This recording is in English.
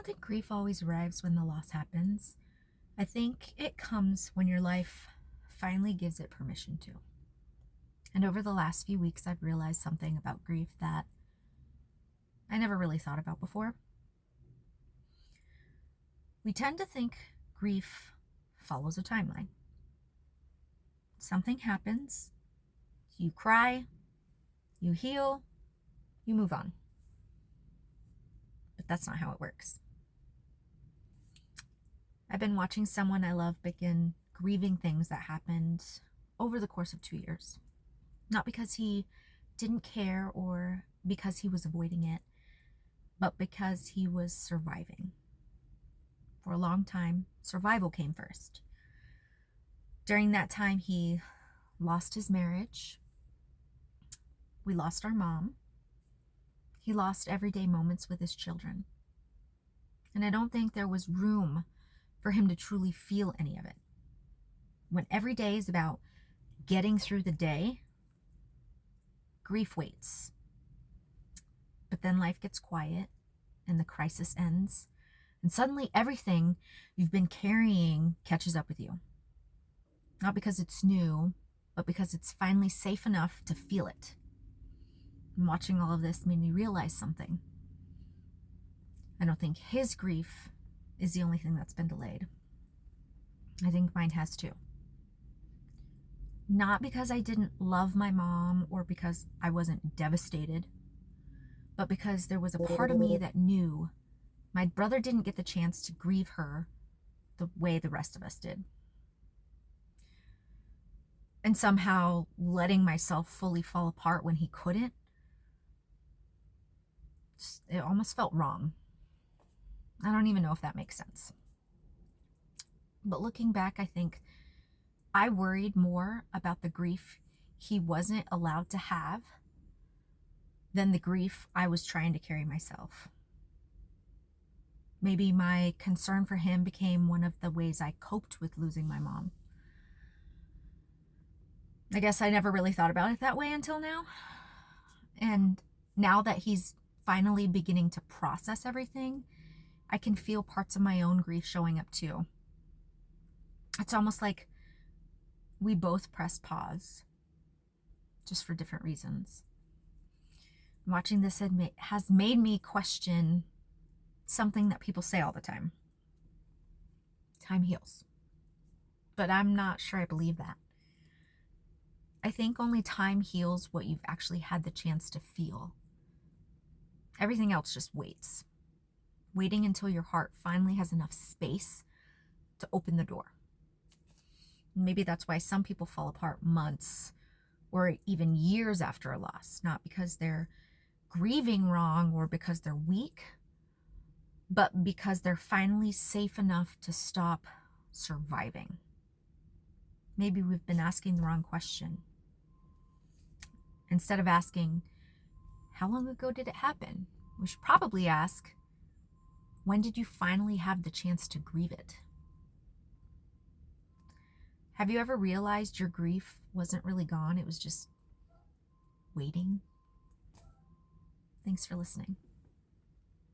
don't think grief always arrives when the loss happens. I think it comes when your life finally gives it permission to. And over the last few weeks, I've realized something about grief that I never really thought about before. We tend to think grief follows a timeline. Something happens, you cry, you heal, you move on. But that's not how it works. I've been watching someone I love begin grieving things that happened over the course of 2 years. Not because he didn't care or because he was avoiding it, but because he was surviving. For a long time, survival came first. During that time, he lost his marriage. We lost our mom. He lost everyday moments with his children. And I don't think there was room for him to truly feel any of it. When every day is about getting through the day, grief waits. But then life gets quiet and the crisis ends. And suddenly everything you've been carrying catches up with you. Not because it's new, but because it's finally safe enough to feel it. And watching all of this made me realize something. I don't think his grief is the only thing that's been delayed. I think mine has too. Not because I didn't love my mom or because I wasn't devastated, but because there was a part of me that knew my brother didn't get the chance to grieve her the way the rest of us did. And somehow letting myself fully fall apart when he couldn't, it almost felt wrong. I don't even know if that makes sense. But looking back, I think I worried more about the grief he wasn't allowed to have than the grief I was trying to carry myself. Maybe my concern for him became one of the ways I coped with losing my mom. I guess I never really thought about it that way until now. And now that he's finally beginning to process everything, I can feel parts of my own grief showing up too. It's almost like we both pressed pause, just for different reasons. Watching this has made me question something that people say all the time. Time heals. But I'm not sure I believe that. I think only time heals what you've actually had the chance to feel. Everything else just waits. Waiting until your heart finally has enough space to open the door. Maybe that's why some people fall apart months or even years after a loss, not because they're grieving wrong or because they're weak, but because they're finally safe enough to stop surviving. Maybe we've been asking the wrong question. Instead of asking, how long ago did it happen? We should probably ask, when did you finally have the chance to grieve it? Have you ever realized your grief wasn't really gone? It was just waiting? Thanks for listening.